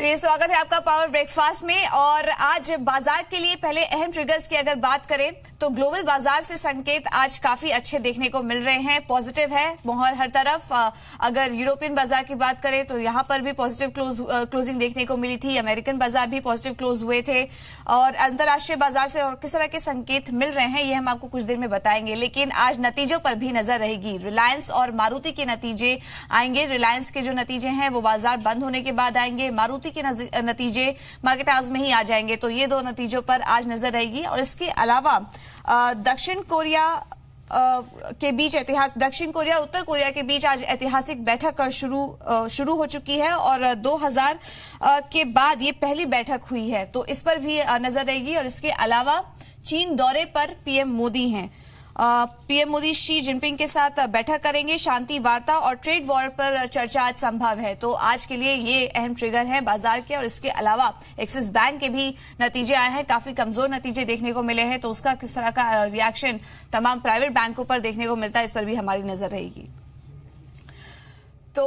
चलिए, स्वागत है आपका पावर ब्रेकफास्ट में। और आज बाजार के लिए पहले अहम ट्रिगर्स की अगर बात करें तो ग्लोबल बाजार से संकेत आज काफी अच्छे देखने को मिल रहे हैं। पॉजिटिव है माहौल हर तरफ। अगर यूरोपियन बाजार की बात करें तो यहां पर भी पॉजिटिव क्लोजिंग देखने को मिली थी। अमेरिकन बाजार भी पॉजिटिव क्लोज हुए थे। और अंतर्राष्ट्रीय बाजार से और किस तरह के संकेत मिल रहे हैं ये हम आपको कुछ देर में बताएंगे। लेकिन आज नतीजों पर भी नजर रहेगी। रिलायंस और मारुति के नतीजे आएंगे। रिलायंस के जो नतीजे हैं वो बाजार बंद होने के बाद आएंगे। मारुति के नतीजे मार्केट हाउस में ही आ जाएंगे। तो ये दो नतीजों पर आज नजर रहेगी। और इसके अलावा दक्षिण कोरिया के बीच दक्षिण कोरिया और उत्तर कोरिया के बीच आज ऐतिहासिक बैठक शुरू हो चुकी है। और 2000 के बाद ये पहली बैठक हुई है, तो इस पर भी नजर रहेगी। और इसके अलावा चीन दौरे पर पीएम मोदी हैं। पीएम मोदी शी जिनपिंग के साथ बैठक करेंगे। शांति वार्ता और ट्रेड वॉर पर चर्चा आज संभव है। तो आज के लिए ये अहम ट्रिगर है बाजार के। और इसके अलावा एक्सिस बैंक के भी नतीजे आए हैं। काफी कमजोर नतीजे देखने को मिले हैं, तो उसका किस तरह का रिएक्शन तमाम प्राइवेट बैंकों पर देखने को मिलता है, इस पर भी हमारी नजर रहेगी। तो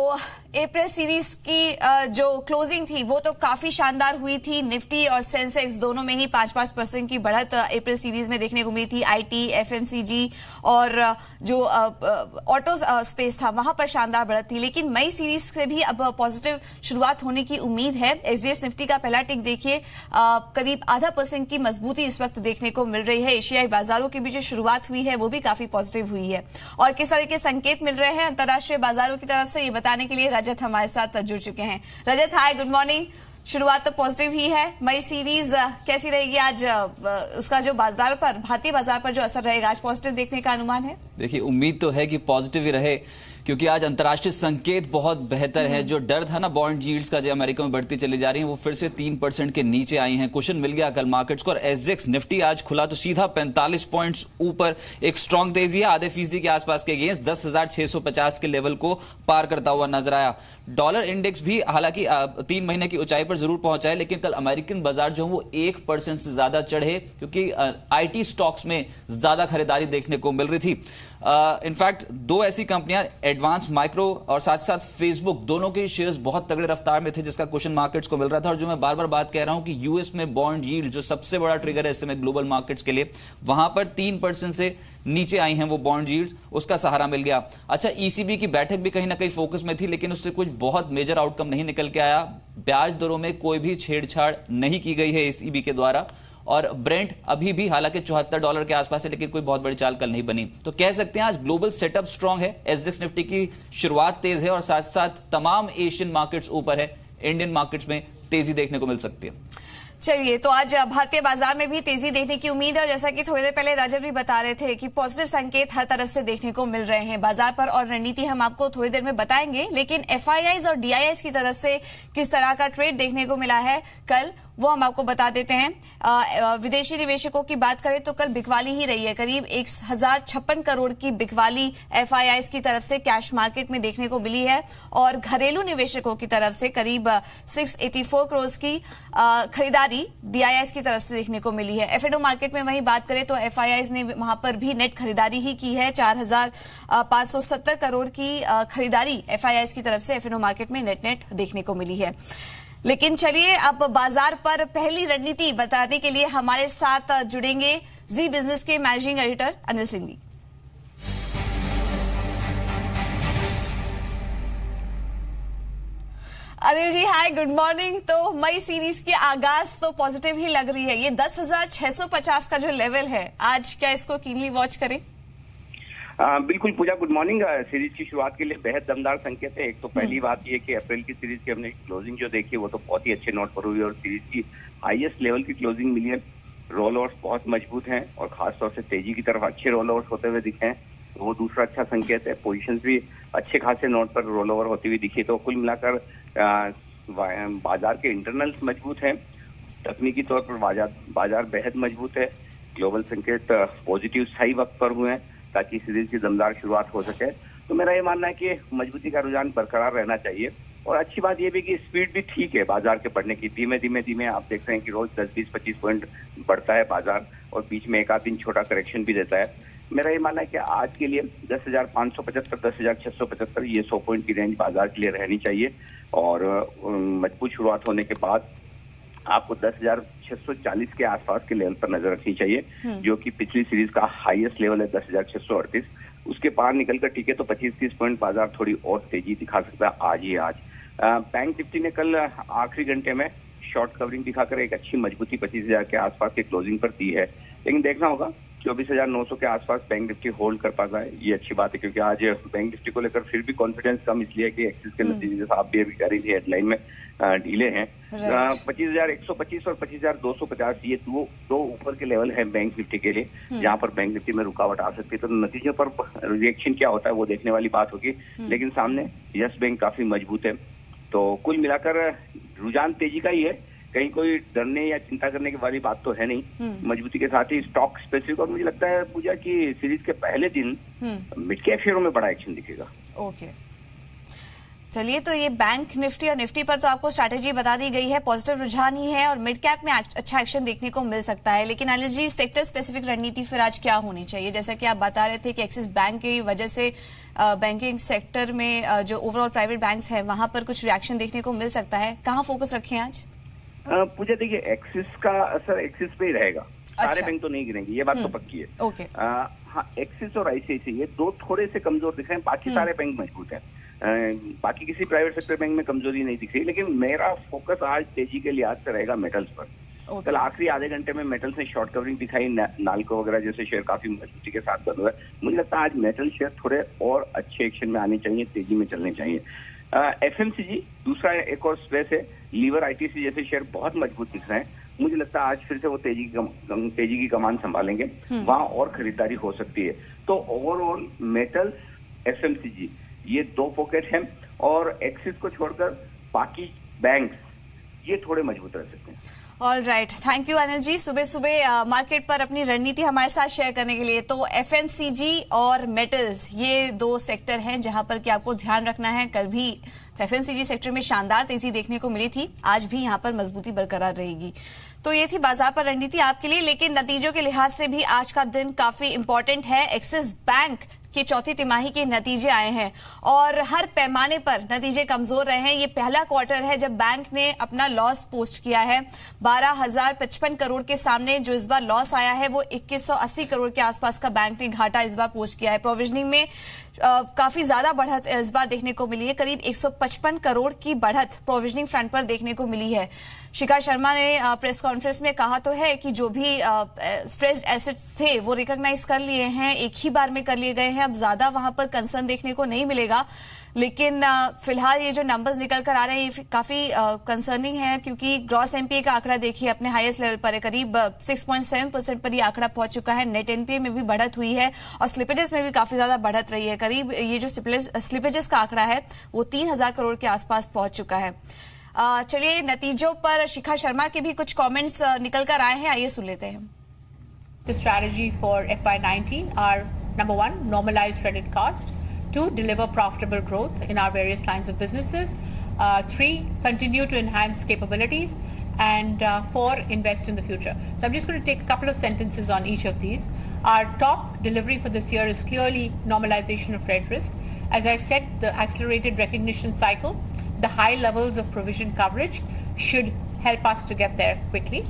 अप्रैल सीरीज की जो क्लोजिंग थी वो तो काफी शानदार हुई थी। निफ्टी और सेंसेक्स दोनों में ही 5-5% की बढ़त अप्रैल सीरीज में देखने को मिली थी। आईटी, एफएमसीजी और जो ऑटो स्पेस था वहां पर शानदार बढ़त थी। लेकिन मई सीरीज से भी अब पॉजिटिव शुरुआत होने की उम्मीद है। एसजीएक्स निफ्टी का पहला टिक देखिए, करीब 0.5% की मजबूती इस वक्त देखने को मिल रही है। एशियाई बाजारों की भी जो शुरुआत हुई है वो भी काफी पॉजिटिव हुई है। और किस तरह के संकेत मिल रहे हैं अंतर्राष्ट्रीय बाजारों की तरफ से, ये बताने के लिए रजत हमारे साथ जुड़ चुके हैं। रजत, हाय, गुड मॉर्निंग। शुरुआत तो पॉजिटिव ही है। मई सीरीज कैसी रहेगी आज? उसका जो बाजार पर, भारतीय बाजार पर जो असर रहेगा, आज पॉजिटिव देखने का अनुमान है? देखिए, उम्मीद तो है कि पॉजिटिव ही रहे, क्योंकि आज अंतर्राष्ट्रीय संकेत बहुत बेहतर है। जो डर था ना बॉन्ड यील्ड्स का जो अमेरिका में बढ़ती चली जा रही है, वो फिर से 3% के नीचे आई हैं। कुशन मिल गया कल मार्केट्स को। और एसजेक्स निफ्टी आज खुला तो सीधा 45 पॉइंट्स ऊपर, एक स्ट्रॉन्ग तेजी है आधे फीसदी के आसपास के अगेंस्ट 10,650 के लेवल को पार करता हुआ नजर आया। डॉलर इंडेक्स भी हालांकि 3 महीने की ऊंचाई पर जरूर पहुंचा है, लेकिन कल अमेरिकन बाजार जो वो 1% से ज्यादा चढ़े, क्योंकि आईटी स्टॉक्स में ज्यादा खरीदारी देखने को मिल रही थी। इनफैक्ट दो ऐसी कंपनियां, एडवांस माइक्रो और साथ साथ फेसबुक, दोनों के शेयर्स बहुत तगड़े रफ्तार में थे, जिसका क्वेश्चन मार्केट्स को मिल रहा था। और जो मैं बार बार बात कह रहा हूं कि यूएस में बॉन्ड यील्ड जो सबसे बड़ा ट्रिगर है इस समय ग्लोबल मार्केट्स के लिए, वहां पर 3% से नीचे आई हैं वो बॉन्ड यील्ड्स, उसका सहारा मिल गया। अच्छा, ईसीबी की बैठक भी कहीं ना कहीं फोकस में थी, लेकिन उससे कुछ बहुत मेजर आउटकम नहीं निकल के आया। ब्याज दरों में कोई भी छेड़छाड़ नहीं की गई है ईसीबी के द्वारा। और ब्रेंट अभी भी हालांकि $74 के आसपास है, लेकिन कोई बहुत बड़ी चाल कल नहीं बनी। तो कह सकते हैं आज ग्लोबल सेटअप स्ट्रांग है। एसजेक्स निफ्टी की शुरुआत तेज है और साथ साथ तमाम एशियन मार्केट्स ऊपर है। इंडियन मार्केट्स में तेजी देखने को मिल सकती है। चलिए, तो आज भारतीय बाजार में भी तेजी देखने की उम्मीद है। और जैसा कि थोड़ी देर पहले राजन भी बता रहे थे कि पॉजिटिव संकेत हर तरफ से देखने को मिल रहे हैं बाजार पर। और रणनीति हम आपको थोड़ी देर में बताएंगे। लेकिन एफआईआईज और डीआईआईज की तरफ से किस तरह का ट्रेड देखने को मिला है कल, वो हम आपको बता देते हैं। विदेशी निवेशकों की बात करें तो कल बिकवाली ही रही है। करीब 1056 करोड़ की बिकवाली एफआईआईज की तरफ से कैश मार्केट में देखने को मिली है। और घरेलू निवेशकों की तरफ से करीब 684 करोड़ की खरीदारी डीआईआईज की तरफ से देखने को मिली है। एफएनओ मार्केट में वहीं बात करें तो एफआईआईज ने वहां पर भी नेट खरीदारी ही की है। 4570 करोड़ की खरीदारी एफआईआईज की तरफ से एफएनओ मार्केट में नेट देखने को मिली है। लेकिन चलिए, अब बाजार पर पहली रणनीति बताने के लिए हमारे साथ जुड़ेंगे जी बिजनेस के मैनेजिंग एडिटर अनिल सिंघवी। अनिल जी, हाय, गुड मॉर्निंग। तो मई सीरीज की आगाज तो पॉजिटिव ही लग रही है। ये 10,650 का जो लेवल है, आज क्या इसको कीनली वॉच करें? बिल्कुल पूजा, गुड मॉर्निंग। सीरीज की शुरुआत के लिए बेहद दमदार संकेत है। एक तो पहली बात ये कि अप्रैल की सीरीज की हमने क्लोजिंग जो देखी वो तो बहुत ही अच्छे नोट पर हुई और सीरीज की हाईएस्ट लेवल की क्लोजिंग मिली है। रोल ओवर्स बहुत मजबूत हैं और खासतौर से तेजी की तरफ अच्छे रोल ओवर्स होते हुए दिखे हैं, तो वो दूसरा अच्छा संकेत है। पोजीशंस भी अच्छे खासे नोट पर रोल ओवर होती हुई दिखी। तो कुल मिलाकर बाजार के इंटरनल्स मजबूत हैं। तकनीकी तौर पर बाजार बेहद मजबूत है। ग्लोबल संकेत पॉजिटिव सही वक्त पर हुए हैं ताकि सीरीज की दमदार शुरुआत हो सके। तो मेरा ये मानना है कि मजबूती का रुझान बरकरार रहना चाहिए। और अच्छी बात यह भी कि स्पीड भी ठीक है बाजार के बढ़ने की। धीमे धीमे आप देख रहे हैं कि रोज 10-20-25 पॉइंट बढ़ता है बाजार और बीच में एक आध दिन छोटा करेक्शन भी देता है। मेरा ये मानना है कि आज के लिए 10,575, 10,675 ये 100 पॉइंट की रेंज बाजार के लिए रहनी चाहिए और मजबूत शुरुआत होने के बाद आपको 10,640 के आसपास के लेवल पर नजर रखनी चाहिए, जो कि पिछली सीरीज का हाईएस्ट लेवल है 10,638। उसके पार निकलकर टिके तो 25-30 पॉइंट बाजार थोड़ी और तेजी दिखा सकता है आज ही आज। बैंक निफ्टी ने कल आखिरी घंटे में शॉर्ट कवरिंग दिखाकर एक अच्छी मजबूती 25,000 के आसपास की क्लोजिंग पर दी है, लेकिन देखना होगा 24,900 के आसपास बैंक निफ्टी होल्ड कर पाता है, ये अच्छी बात है क्योंकि आज बैंक निफ्टी को लेकर फिर भी कॉन्फिडेंस कम इसलिए कि एक्सिस के नतीजे आप भी अभी कह रही थी हेडलाइन में ढीले हैं। 25,125 और 25,250 ये दो ऊपर के लेवल है बैंक निफ्टी के लिए, जहां पर बैंक निफ्टी में रुकावट आ सकती है। तो नतीजों पर रिएक्शन क्या होता है वो देखने वाली बात होगी, लेकिन सामने यस बैंक काफी मजबूत है। तो कुल मिलाकर रुझान तेजी का ही है, कहीं कोई डरने या चिंता करने की वाली बात तो है नहीं। मजबूती के साथ ही स्टॉक स्पेसिफिक, और मुझे लगता है पूजा की सीरीज के पहले दिन मिड कैप शेयरों में बड़ा एक्शन दिखेगा। ओके, चलिए, तो ये बैंक निफ्टी और निफ्टी पर तो आपको स्ट्रैटेजी बता दी गई है, पॉजिटिव रुझान ही है और मिड कैप में अच्छा एक्शन देखने को मिल सकता है। लेकिन अनिल जी, सेक्टर स्पेसिफिक रणनीति फिर आज क्या होनी चाहिए? जैसा कि आप बता रहे थे कि एक्सिस बैंक की वजह से बैंकिंग सेक्टर में जो ओवरऑल प्राइवेट बैंक्स है वहां पर कुछ रिएक्शन देखने को मिल सकता है, कहाँ फोकस रखें आज? पूजा देखिए, एक्सिस का असर एक्सिस पे ही रहेगा। सारे बैंक तो नहीं गिरेंगे, ये बात तो पक्की है। ओके। हाँ, एक्सिस और आईसीआईसी ये दो थोड़े से कमजोर दिख रहे हैं, बाकी सारे बैंक मजबूत हैं। बाकी किसी प्राइवेट सेक्टर बैंक में कमजोरी नहीं दिख रही, लेकिन मेरा फोकस आज तेजी के लिहाज से रहेगा मेटल्स पर। कल आखिरी आधे घंटे में मेटल्स ने शॉर्ट कवरिंग दिखाई, नालको वगैरह जैसे शेयर काफी मजबूती के साथ बंद हुए। मुझे लगता है आज मेटल शेयर थोड़े और अच्छे एक्शन में आने चाहिए, तेजी में चलने चाहिए। एफएमसीजी दूसरा एक और स्पेस है, लीवर आईटीसी जैसे शेयर बहुत मजबूत दिख रहे हैं। मुझे लगता है आज फिर से वो तेजी की कमान संभालेंगे, वहां और खरीदारी हो सकती है। तो ओवरऑल मेटल्स, एफएमसीजी ये दो पॉकेट हैं और एक्सिस को छोड़कर बाकी बैंक्स ये थोड़े मजबूत रह सकते हैं। All right, thank you Anil ji, सुबह सुबह मार्केट पर अपनी रणनीति हमारे साथ शेयर करने के लिए। तो एफएमसीजी और मेटल्स ये दो सेक्टर हैं जहां पर कि आपको ध्यान रखना है। कल भी एफएमसीजी सेक्टर में शानदार तेजी देखने को मिली थी, आज भी यहां पर मजबूती बरकरार रहेगी। तो ये थी बाजार पर रणनीति आपके लिए, लेकिन नतीजों के लिहाज से भी आज का दिन काफी इंपॉर्टेंट है। एक्सिस बैंक की चौथी तिमाही के नतीजे आए हैं और हर पैमाने पर नतीजे कमजोर रहे हैं। ये पहला क्वार्टर है जब बैंक ने अपना लॉस पोस्ट किया है। 12,055 करोड़ के सामने जो इस बार लॉस आया है वो 2180 करोड़ के आसपास का बैंक ने घाटा इस बार पोस्ट किया है। प्रोविजनिंग में काफी ज्यादा बढ़त इस बार देखने को मिली है, करीब 155 करोड़ की बढ़त प्रोविजनिंग फ्रंट पर देखने को मिली है। शिखा शर्मा ने प्रेस कॉन्फ्रेंस में कहा तो है कि जो भी स्ट्रेस्ड एसेट्स थे वो रिकॉग्नाइज कर लिए हैं, एक ही बार में कर लिए गए हैं, अब ज्यादा वहां पर कंसर्न देखने को नहीं मिलेगा। लेकिन फिलहाल ये जो नंबर्स निकल कर आ रहे हैं ये काफी कंसर्निंग है, क्योंकि ग्रॉस एनपीए का आंकड़ा देखिए अपने हाईएस्ट लेवल पर है, करीब 6.7% पर ये आंकड़ा पहुंच चुका है। नेट एनपीए में भी बढ़त हुई है और स्लिपेजेस में भी काफी ज्यादा बढ़त रही है, करीब ये जो स्लिपेजेस का आंकड़ा है वो 3,000 करोड़ के आसपास पहुंच चुका है। चलिए, नतीजों पर शिखा शर्मा के भी कुछ कमेंट्स निकल कर आए हैं, आइए सुन लेते हैं। The strategy for FY19 are number 1, normalize credit cost; 2, deliver profitable growth in our various lines of businesses; 3, continue to enhance capabilities; and 4, invest in the future. So I'm just going to take a couple of sentences on each of these. Our top delivery for this year is clearly normalization of credit risk. As I said, the accelerated recognition cycle, the high levels of provision coverage should help us to get there quickly.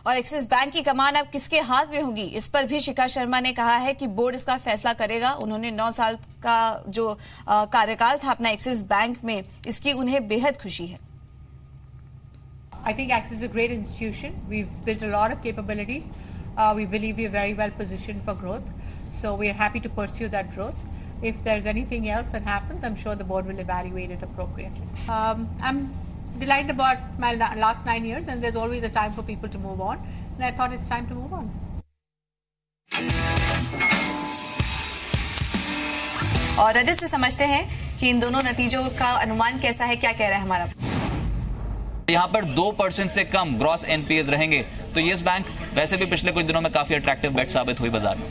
और axis bank की कमान अब किसके हाथ में होगी, इस पर भी शिखा शर्मा ने कहा है कि बोर्ड इसका फैसला करेगा। उन्होंने 9 साल का जो कार्यकाल था अपना एक्सिस बैंक में, इसकी उन्हें बेहद खुशी है। I think Axis is a great institution. We've built a lot of capabilities. We believe we're very well positioned for growth. So we're happy to pursue that growth. If there's anything else that happens, I'm sure the board will evaluate it appropriately. I'm delighted about my last 9 years, and there's always a time for people to move on. And I thought it's time to move on. और रजत से समझते हैं कि इन दोनों नतीजों का अनुमान कैसा है, क्या कह रहा है हमारा। यहाँ पर 2% से कम ग्रॉस एनपीएज रहेंगे, तो येस बैंक वैसे भी पिछले कुछ दिनों में काफी अट्रैक्टिव बेट साबित हुई बाजार में।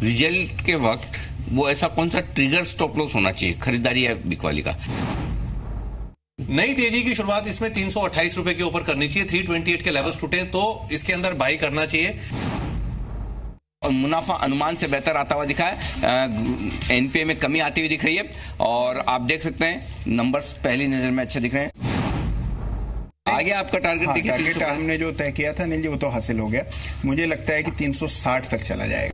रिजल्ट के वक्त वो ऐसा कौन सा ट्रिगर स्टॉप लॉस होना चाहिए खरीदारी या बिकवाली का? नई तेजी की शुरुआत इसमें 328 रुपए के ऊपर करनी चाहिए। 328 के लेवल्स टूटे तो इसके अंदर बाई करना चाहिए। और मुनाफा अनुमान से बेहतर आता हुआ दिखा है। एनपीए में कमी आती हुई दिख रही है और आप देख सकते हैं नंबर्स पहली नजर में अच्छे दिख रहे हैं। आगे आपका टारगेट देखिए। टारगेट हमने जो तय किया था अनिल जी वो तो हासिल हो गया। मुझे लगता है कि 360 तक चला जाएगा।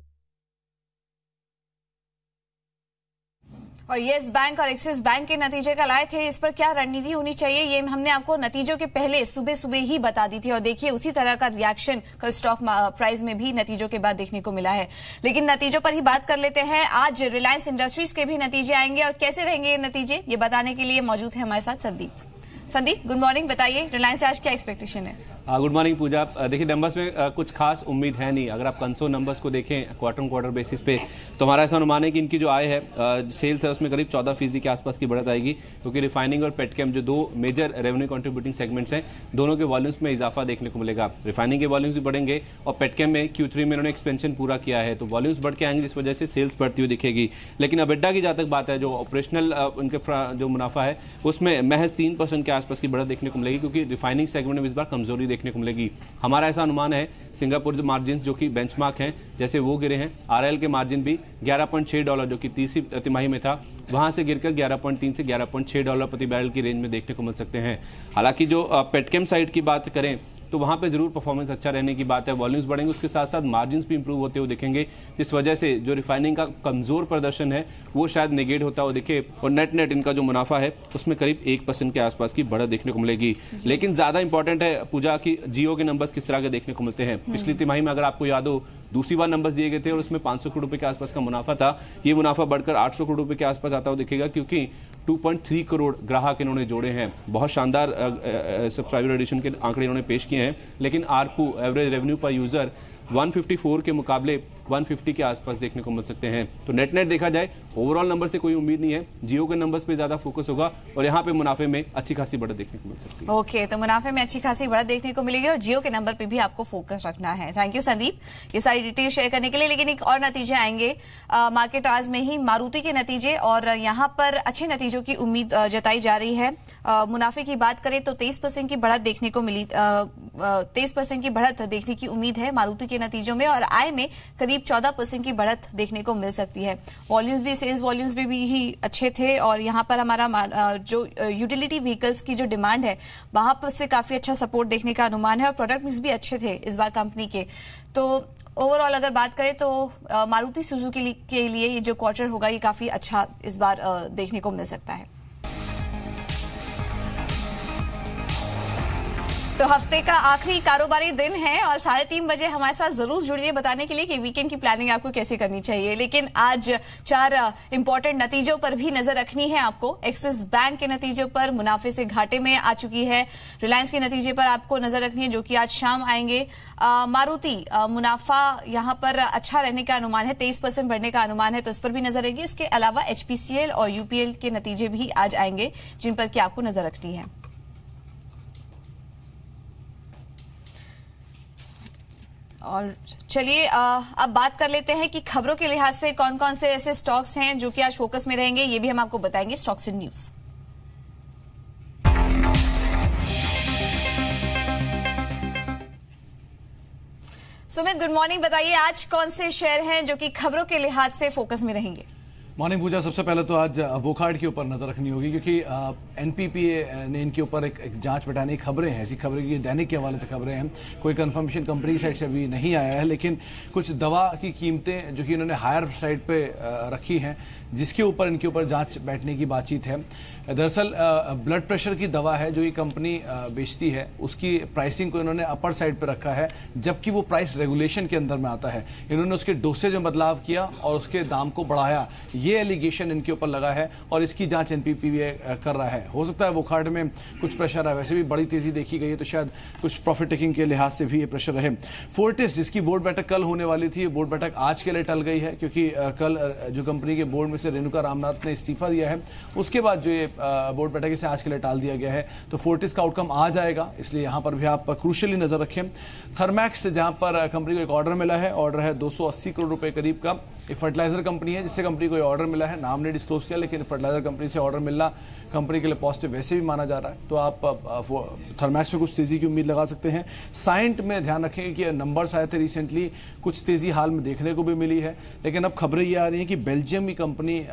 और येस बैंक और एक्सिस बैंक के नतीजे कल आए थे, इस पर क्या रणनीति होनी चाहिए ये हमने आपको नतीजों के पहले सुबह सुबह ही बता दी थी और देखिए उसी तरह का रिएक्शन कल स्टॉक प्राइस में भी नतीजों के बाद देखने को मिला है। लेकिन नतीजों पर ही बात कर लेते हैं। आज रिलायंस इंडस्ट्रीज के भी नतीजे आएंगे और कैसे रहेंगे ये नतीजे, ये बताने के लिए मौजूद है हमारे साथ संदीप। Sandeep, good morning. बताइए रिलायंस से आज क्या एक्सपेक्टेशन है? गुड मॉर्निंग पूजा। देखिए नंबर्स में कुछ खास उम्मीद है नहीं। अगर आप कंसोल नंबर्स को देखें क्वार्टर ऑन क्वार्टर बेसिस पे तो हमारा ऐसा अनुमान है कि इनकी जो आय है सेल्स है उसमें करीब 14% के आसपास की बढ़त आएगी, क्योंकि रिफाइनिंग और पेटकेम जो दो मेजर रेवेन्यू कंट्रीब्यूटिंग सेगमेंट्स हैं दोनों के वॉल्यूम्स में इजाफा देखने को मिलेगा। रिफाइनिंग के वॉल्यूम्स भी बढ़ेंगे और पेटकेम में Q3 में इन्होंने एक्सपेंशन पूरा किया है तो वॉल्यूम्स बढ़ के आएंगे, जिस वजह से सेल्स बढ़ती हुई दिखेगी। लेकिन अबेडा की जहाँ तक बात है, जो ऑपरेशनल उनके जो मुनाफा है उसमें महज 3% के आसपास की बढ़त देखने को मिलेगी, क्योंकि रिफाइनिंग सेगमेंट में इस बार कमजोरी देखने को मिलेगी। हमारा ऐसा अनुमान है सिंगापुर मार्जिन जो कि बेंचमार्क हैं जैसे वो गिरे हैं। आरएल के मार्जिन भी $11.6 जो कि तीसरी तिमाही में था वहां से गिरकर 11.3 से $11.6 प्रति बैरल की रेंज में देखने को मिल सकते हैं। हालांकि जो पेटकेम साइड की बात करें तो वहां पे जरूर परफॉर्मेंस अच्छा रहने की बात है। वॉल्यूम्स बढ़ेंगे, उसके साथ साथ मार्जिन्स भी इंप्रूव होते हुए दिखेंगे, जिस वजह से जो रिफाइनिंग का कमजोर प्रदर्शन है वो शायद नेगेट होता हुआ दिखे और नेट इनका जो मुनाफा है उसमें करीब 1% के आसपास की बढ़त देखने को मिलेगी। लेकिन ज्यादा इंपॉर्टेंट है पूजा की जियो के नंबर्स किस तरह के देखने को मिलते हैं। पिछली तिमाही में अगर आपको याद हो दूसरी बार नंबर्स दिए गए थे और उसमें 500 करोड़ रुपए के आसपास का मुनाफा था। ये मुनाफा बढ़कर 800 करोड़ रुपए के आसपास आता हुआ दिखेगा, क्योंकि 2.3 करोड़ ग्राहक इन्होंने जोड़े हैं। बहुत शानदार सब्सक्राइबर एडिशन के आंकड़े इन्होंने पेश किए हैं। लेकिन आरपू एवरेज रेवेन्यू पर यूजर 154 के मुकाबले 150 के आसपास देखने को मिल सकते हैं। तो नेट देखा जाए ओवरऑल नंबर से कोई उम्मीद नहीं है, जियो के नंबर्स पे ज्यादा फोकस होगा और यहाँ पे मुनाफे में अच्छी खासी बढ़त देखने को मिल सकती है। ओके, तो मुनाफे में अच्छी खासी बढ़त देखने को मिलेगी और जियो के नंबर पे भी आपको फोकस रखना है। थैंक यू संदीप ये सारी डिटेल शेयर करने के लिए। लेकिन एक और नतीजे आएंगे मार्केट आज में ही, मारुति के नतीजे, और यहाँ पर अच्छे नतीजों की उम्मीद जताई जा रही है। मुनाफे की बात करें तो 23% की बढ़त देखने को मिली, 23% की बढ़त देखने की उम्मीद है मारुति के नतीजों में और आय में करीब 14% की बढ़त देखने को मिल सकती है। वॉल्यूम्स भी, सेल्स वॉल्यूम्स भी ही अच्छे थे और यहाँ पर हमारा जो यूटिलिटी व्हीकल्स की जो डिमांड है वहां पर से काफी अच्छा सपोर्ट देखने का अनुमान है और प्रोडक्ट मिक्स भी अच्छे थे इस बार कंपनी के। तो ओवरऑल अगर बात करें तो मारुति सुजुकी के लिए ये जो क्वार्टर होगा ये काफी अच्छा इस बार देखने को मिल सकता है। तो हफ्ते का आखिरी कारोबारी दिन है और 3:30 बजे हमारे साथ जरूर जुड़िए बताने के लिए कि वीकेंड की प्लानिंग आपको कैसे करनी चाहिए। लेकिन आज 4 इंपॉर्टेंट नतीजों पर भी नजर रखनी है आपको। एक्सिस बैंक के नतीजों पर मुनाफे से घाटे में आ चुकी है। रिलायंस के नतीजे पर आपको नजर रखनी है जो कि आज शाम आएंगे। मारुति मुनाफा यहाँ पर अच्छा रहने का अनुमान है, 23% बढ़ने का अनुमान है, तो इस पर भी नजर रहेगी। इसके अलावा HPCL और UPL के नतीजे भी आज आएंगे जिन पर कि आपको नजर रखनी है। और चलिए अब बात कर लेते हैं कि खबरों के लिहाज से कौन कौन से ऐसे स्टॉक्स हैं जो कि आज फोकस में रहेंगे, ये भी हम आपको बताएंगे stocks in news. Sumit, good morning. बताइए आज कौन से शेयर हैं जो कि खबरों के लिहाज से फोकस में रहेंगे? मॉर्निंग पूजा, सबसे पहले तो आज वोकार्ड के ऊपर नजर रखनी होगी क्योंकि एनपीपीए ने इनके ऊपर एक जांच बैठाने की खबरें हैं। ऐसी खबरें की दैनिक के हवाले से खबरें हैं, कोई कंफर्मेशन कंपनी की साइड से अभी नहीं आया है, लेकिन कुछ दवा की कीमतें जो कि इन्होंने हायर साइड पे रखी हैं जिसके ऊपर इनके ऊपर जांच बैठने की बातचीत है। दरअसल ब्लड प्रेशर की दवा है जो ये कंपनी बेचती है, उसकी प्राइसिंग को इन्होंने अपर साइड पे रखा है, जबकि वो प्राइस रेगुलेशन के अंदर में आता है। इन्होंने उसके डोसेज में बदलाव किया और उसके दाम को बढ़ाया, ये एलिगेशन इनके ऊपर लगा है और इसकी जांच एनपीपीए कर रहा है। हो सकता है वोकार्ड में कुछ प्रेशर है, वैसे भी बड़ी तेजी देखी गई है तो शायद कुछ प्रॉफिट टेकिंग के लिहाज से भी ये प्रेशर रहे। फोर्टिस जिसकी बोर्ड बैठक कल होने वाली थी, बोर्ड बैठक आज के लिए टल गई है क्योंकि कल जो कंपनी के बोर्ड में से रेणुका रामनाथ ने इस्तीफा दिया है, उसके बाद जो ये बोर्ड बैठक इसे आज के लिए टाल दिया गया है। तो फोर्टिस का आउटकम आ जाएगा, इसलिए यहां पर भी आप क्रूशियली नजर रखें। थर्मैक्स जहां पर कंपनी को एक ऑर्डर मिला है, ऑर्डर है 280 करोड़ रुपए करीब का। ये फर्टिलाइजर कंपनी है जिससे कंपनी को ऑर्डर मिला है, नाम ने डिस्क्लोज किया, लेकिन फर्टिलाइजर कंपनी से ऑर्डर मिलना कंपनी के लिए पॉजिटिव वैसे भी माना जा रहा है, तो आप थर्मैक्स में कुछ तेजी की उम्मीद लगा सकते हैं। साइंट में ध्यान रखेंगे कि नंबर्स आए थे रिसेंटली, कुछ तेजी हाल में देखने को भी मिली है, लेकिन अब खबरें ये आ रही हैं कि बेल्जियम की कंपनी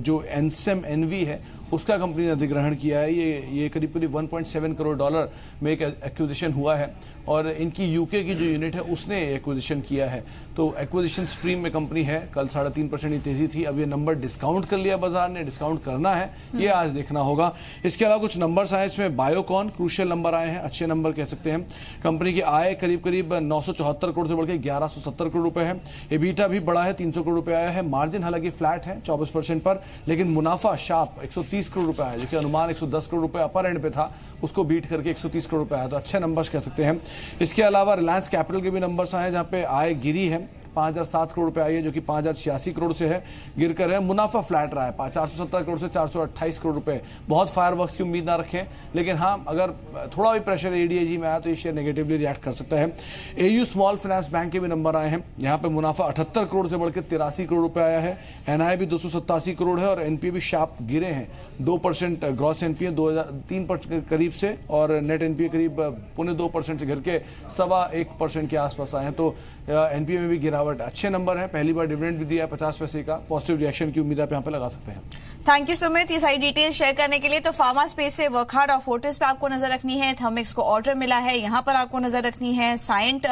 जो एनसेम एनवी है उसका कंपनी ने अधिग्रहण किया है। ये करीब करीब $1.7 करोड़ में एक एक्विजिशन हुआ है, और इनकी यूके की जो यूनिट है उसने एक्विजिशन किया है। तो एक्विजिशन स्ट्रीम में कंपनी है, कल 3.5% की तेजी थी, अब ये नंबर डिस्काउंट कर लिया बाजार ने, डिस्काउंट करना है ये आज देखना होगा। इसके अलावा कुछ नंबर्स आए इसमें, बायोकॉन क्रूशियल नंबर आए हैं, अच्छे नंबर कह सकते हैं। कंपनी की आय करीब करीब 974 करोड़ से बढ़ के 1170 करोड़ रुपए है। एबीटा भी बड़ा है, 300 करोड़ रुपए आया है। मार्जिन हालांकि फ्लैट है 24% पर, लेकिन मुनाफा शार्प 130 करोड़ रुपए है, जो अनुमान 110 करोड़ रुपए अपर एंड पे था, उसको बीट करके 130 करोड़ रुपए आया, तो अच्छे नंबर्स कह सकते हैं। इसके अलावा रिलायंस कैपिटल के भी नंबर्स आए, जहां पे आय गिरी है, 5007 करोड़ रुपए आई है, जो कि 5086 करोड़ से है, गिरकर है। मुनाफा फ्लैट रहा है, 417 करोड़ से 428 करोड़ रुपए। बहुत फायरवर्क्स की उम्मीद ना रखें, लेकिन हाँ, अगर थोड़ा भी प्रेशर एडीएजी में आया तो ये शेयर नेगेटिवली रिएक्ट कर सकता है। एयू स्मॉल फाइनेंस बैंक के भी नंबर आए हैं, यहाँ पे मुनाफा 78 करोड़ से बढ़कर 83 करोड़ रुपए आया है। एनआई भी 287 करोड़ है, और एनपीए भी शार्प गिरे हैं, 2% ग्रॉस एनपीए 2003 करीब से, और नेट एनपीए करीब 0.2% से गिर के 1.25% के आसपास आए हैं। तो एनपीए में भी गिरावट, अच्छे नंबर है, पहली बार डिविडेंड भी दिया है 50 पैसे का, पॉजिटिव रिएक्शन की उम्मीद आप यहाँ पे लगा सकते हैं। थैंक यू सुमित, ये सारी डिटेल शेयर करने के लिए। तो फार्मा स्पेस से वर्कहार्ड और फोर्टिस पे आपको नजर रखनी है, थर्मिक्स को ऑर्डर मिला है, यहाँ पर आपको नजर रखनी है। साइंट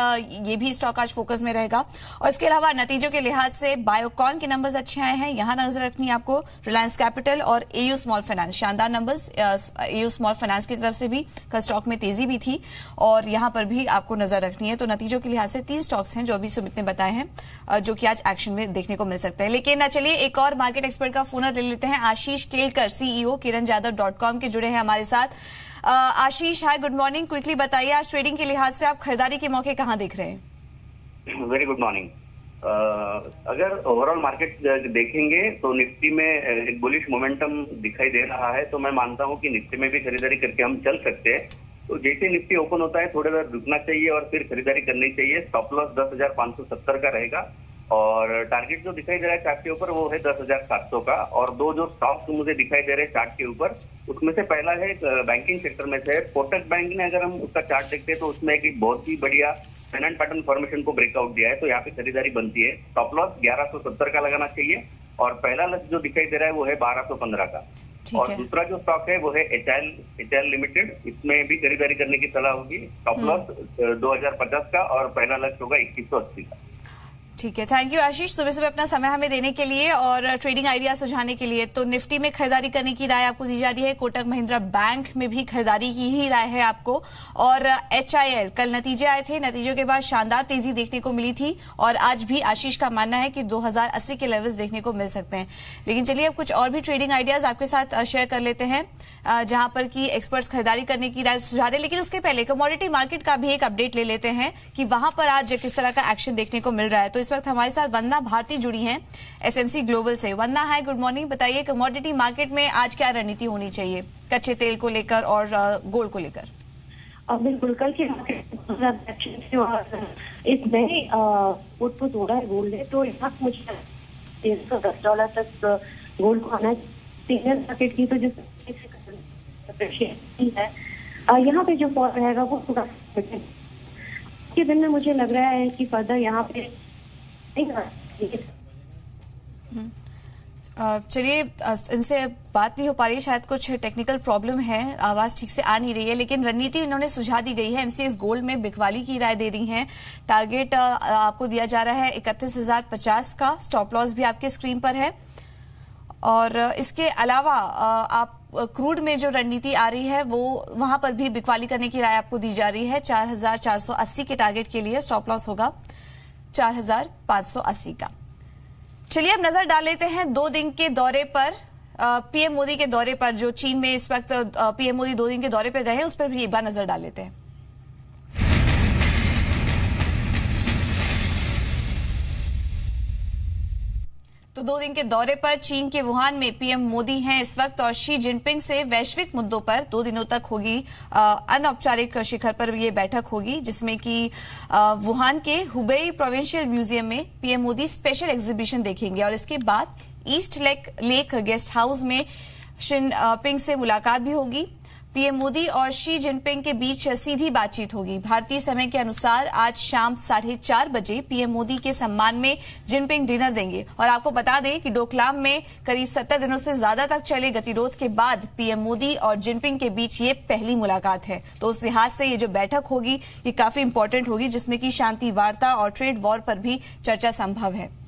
ये भी स्टॉक आज फोकस में रहेगा, और इसके अलावा नतीजों के लिहाज से बायोकॉन के नंबर्स अच्छे आए हैं, यहाँ नजर रखनी है आपको। रिलायंस कैपिटल और एयू स्मॉल फाइनेंस, शानदार नंबर्स। एयू स्मॉल फाइनेंस की तरफ से भी कल स्टॉक में तेजी भी थी, और यहाँ पर भी आपको नजर रखनी है। तो नतीजों के लिहाज से 3 स्टॉक्स हैं जो अभी सुमित ने बताए हैं, जो कि आज एक्शन में देखने को मिल सकते हैं। लेकिन चलिए एक और मार्केट एक्सपर्ट का फोन ले लेते हैं। आशीष केलकर, सीईओ kiranjadhav.com के जुड़े हैं हमारे साथ। आशीष, हाय, गुड मॉर्निंग। क्विकली बताइए, आज ट्रेडिंग के लिहाज से आप खरीदारी के मौके कहां देख रहे हैं? Very good morning. अगर ओवरऑल मार्केट देखेंगे तो निफ्टी में एक बुलिश मोमेंटम दिखाई दे रहा है, तो मैं मानता हूं कि निफ्टी में भी खरीदारी करके हम चल सकते हैं। तो जैसे निफ्टी ओपन होता है थोड़ी देर रुकना चाहिए और फिर खरीदारी करनी चाहिए। स्टॉप लॉस 10,570 का रहेगा, और टारगेट जो दिखाई दे रहा है चार्ट के ऊपर वो है 10,700 का। और दो जो स्टॉक्स मुझे दिखाई दे रहे हैं चार्ट के ऊपर, उसमें से पहला है बैंकिंग सेक्टर में से कोटक बैंक ने, अगर हम उसका चार्ट देखते हैं तो उसमें एक बहुत ही बढ़िया पेनल्ट पैटर्न फॉर्मेशन को ब्रेकआउट दिया है, तो यहाँ पे खरीदारी बनती है। स्टॉप लॉस 1170 का लगाना चाहिए, और पहला लक्ष्य जो दिखाई दे रहा है वो है 1215 का। और दूसरा जो स्टॉक है वो है एचआईएल लिमिटेड, इसमें भी खरीदारी करने की सलाह होगी। स्टॉप लॉस 2050 का, और पहला लक्ष्य होगा 2180 का। ठीक है, थैंक यू आशीष, सुबह सुबह अपना समय हमें देने के लिए और ट्रेडिंग आइडिया सुझाने के लिए। तो निफ्टी में खरीदारी करने की राय आपको दी जा रही है, कोटक महिंद्रा बैंक में भी खरीदारी की ही राय है आपको, और एचआईएल कल नतीजे आए थे, नतीजों के बाद शानदार तेजी देखने को मिली थी, और आज भी आशीष का मानना है कि 2080 के लेवल्स देखने को मिल सकते हैं। लेकिन चलिए अब कुछ और भी ट्रेडिंग आइडियाज आपके साथ शेयर कर लेते हैं, जहां पर की एक्सपर्ट्स खरीदारी करने की राय सुझा रहे। लेकिन उसके पहले कमोडिटी मार्केट का भी एक अपडेट ले लेते हैं कि वहां पर आज किस तरह का एक्शन देखने को मिल रहा है। तो इस वक्त हमारे साथ वंदना भारती जुड़ी हैं एसएमसी ग्लोबल से। वंदना, हाय, गुड मॉर्निंग। बताइए कमोडिटी मार्केट में आज क्या रणनीति होनी चाहिए, कच्चे तेल को लेकर और गोल्ड को लेकर? बिल्कुल, कल के मार्केट और इस नए पुट तोड़ा है गोल्ड ने, तो यहाँ मुझे $1310 तक गोल्ड को आना सीनियर मार्केट की, तो जिस है यहाँ पे जो फॉल रहेगा वो थोड़ा के दिन में मुझे लग रहा है कि फर्दर यहाँ पे चलिए इनसे बात नहीं हो पा रही, शायद कुछ टेक्निकल प्रॉब्लम है, आवाज ठीक से आ नहीं रही है। लेकिन रणनीति इन्होंने सुझा दी गई है, एमसीएक्स गोल्ड में बिकवाली की राय दे रही हैं। टारगेट आपको दिया जा रहा है 31,050 का, स्टॉप लॉस भी आपके स्क्रीन पर है। और इसके अलावा आप क्रूड में जो रणनीति आ रही है वो वहां पर भी बिकवाली करने की राय आपको दी जा रही है। 4,480 के टारगेट के लिए स्टॉप लॉस होगा 4,580 का। चलिए अब नजर डाल लेते हैं 2 दिन के दौरे पर, पीएम मोदी के दौरे पर, जो चीन में इस वक्त पीएम मोदी 2 दिन के दौरे पर गए हैं, उस पर भी एक बार नजर डाल लेते हैं। तो 2 दिन के दौरे पर चीन के वुहान में पीएम मोदी हैं इस वक्त, और शी जिनपिंग से वैश्विक मुद्दों पर 2 दिनों तक होगी अनौपचारिक शिखर पर ये बैठक होगी, जिसमें कि वुहान के हुबेई प्रोविंशियल म्यूजियम में पीएम मोदी स्पेशल एग्जीबिशन देखेंगे, और इसके बाद ईस्ट लेक गेस्ट हाउस में जिनपिंग से मुलाकात भी होगी। पीएम मोदी और शी जिनपिंग के बीच सीधी बातचीत होगी। भारतीय समय के अनुसार आज शाम 4:30 बजे पीएम मोदी के सम्मान में जिनपिंग डिनर देंगे। और आपको बता दें कि डोकलाम में करीब 70 दिनों से ज्यादा तक चले गतिरोध के बाद पीएम मोदी और जिनपिंग के बीच ये पहली मुलाकात है। तो उस लिहाज से ये जो बैठक होगी ये काफी इंपॉर्टेंट होगी, जिसमें कि शांति वार्ता और ट्रेड वॉर पर भी चर्चा संभव है।